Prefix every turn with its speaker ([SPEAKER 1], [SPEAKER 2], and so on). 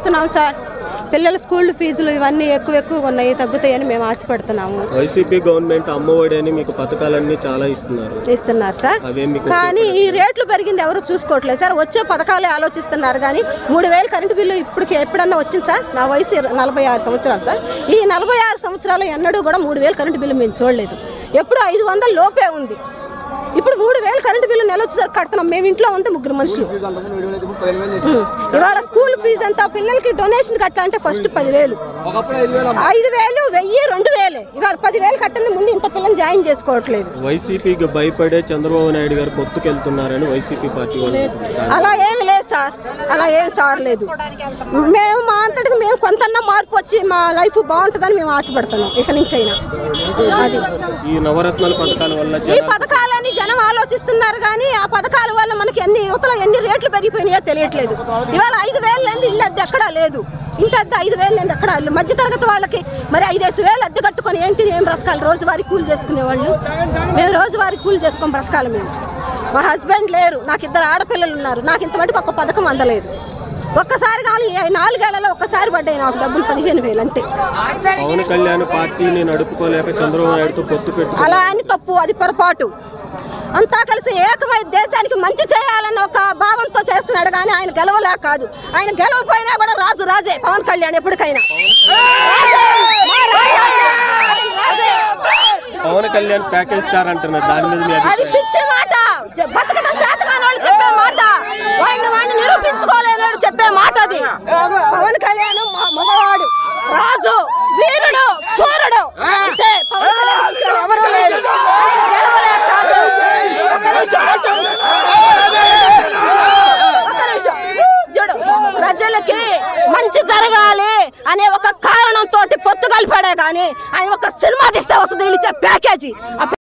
[SPEAKER 1] చూస్తున్నాం సార్. పిల్లల స్కూల్ ఫీజులు ఇవన్నీ ఎక్కువగా ఉన్నాయి, తగ్గుతాయని మేము ఆశపడుతున్నాము.
[SPEAKER 2] వైసీపీ గవర్నమెంట్ అమ్మఒడి అని మీకు పథకాలన్నీ చాలా ఇస్తున్నారు
[SPEAKER 1] సార్. కానీ ఈ రేట్లు పెరిగింది ఎవరు చూసుకోవట్లేదు సార్. వచ్చే పథకాలే ఆలోచిస్తున్నారు కానీ 3000 కరెంటు బిల్లు ఇప్పటికి ఎప్పుడన్నా వచ్చింది సార్. నా వయసు 46 సంవత్సరాలు సార్. ఈ 46 సంవత్సరాలు ఎన్నడూ కూడా 3000 కరెంటు బిల్లు మేము చూడలేదు. ఎప్పుడు 500 లోపే ఉంది. ఇప్పుడు 3000 కరెంటు బిల్లు నెల వచ్చేసరికి కడుతున్నాం. మేము ఇంట్లో ఉంటే 3 మనుషులు. ఇవాళ స్కూల్ ఫీజు అంతా పిల్లలకి డొనేషన్ కట్టాలంటే ఫస్ట్ 10,000, 5,000, 1000, 2,000. ఇవాళ 10,000 కట్టింది ముందు ఇంత పిల్లల్ని జాయిన్ చేసుకోవట్లేదు.
[SPEAKER 2] వైసీపీకి భయపడే చంద్రబాబు నాయుడు గారు పొత్తుకెళ్తున్నారని వైసీపీ పార్టీ వాళ్ళు.
[SPEAKER 1] అలా ఏమి లేదు సార్, అలా ఏమి సార్ లేదు. మేము మా అంతటికి మేము కొంతన్నా మార్పు వచ్చి మా లైఫ్ బాగుంటుందని మేము ఆశపడుతున్నాం ఇక నుంచి అయినా. అది
[SPEAKER 2] ఈ నవరత్నాల పథకాల వల్ల
[SPEAKER 1] ఈ పథకాలని జనం ఆలోచిస్తున్నారు కానీ ఆ పథకాల వల్ల మనకి ఎన్ని రేట్లు పెరిగిపోయినాయో తెలియట్లేదు. ఇవాళ 5,000 లేని ఇల్లు అద్దె ఎక్కడా లేదు. ఇంటి అద్దె 5,000 లేని ఎక్కడా. మధ్యతరగతి వాళ్ళకి మరి 5,000 అద్దె కట్టుకొని ఏం బ్రతకాలి? రోజువారీ కూలి చేసుకునేవాళ్ళు. మేము రోజువారీ కూలి చేసుకొని బ్రతకాలి. మేము మా హస్బెండ్ లేరు, నాకు 2 ఆడపిల్లలు ఉన్నారు. నాకు ఇంత మటుకు ఒక పథకం అందలేదు. ఒక్కసారి కానీ 4 ఏళ్లలో ఒక్కసారి పడ్డాయి నాకు డబ్బులు 15,000 అంతే.
[SPEAKER 2] పవన్ కళ్యాణ్ పార్టీని నడుపుకోలేక చంద్రబాబు నాయుడుతో పొత్తు పెట్టు
[SPEAKER 1] అలా అని తప్పు, అది పొరపాటు. అంతా కలిసి ఏకమై దేశానికి మంచి చేయాలన్న ఒక భావంతో చేస్తున్నాడు కానీ ఆయన గెలవలేక కాదు. ఆయన గెలవపోయినా కూడా రాజు రాజే పవన్ కళ్యాణ్ ఎప్పటికైనా.
[SPEAKER 2] పవన్ కళ్యాణ్ ప్యాకేజ్ స్టార్ అంటున్నారు, దాని మీద
[SPEAKER 1] అది పిచ్చి మాట. బతకడం చేతకాని వాళ్ళు చెప్పే మాట, వాడిని నిరూపించుకోలేని చెప్పే మాట అది. పవన్ కళ్యాణ్ మగవాడు, రాజు, వీరుడు, సూర్యుడు అంతే. పవన్ కళ్యాణ్ ఎవరు లేరు. గెలవలేక కాదు. ఒక నిమిషం చూడు, ప్రజలకి మంచి జరగాలి అనే ఒక కారణంతో పొత్తు కలిపాడే కానీ ఆయన ఒక సినిమా తీస్తే వస్తుంది ఇచ్చే ప్యాకేజీ.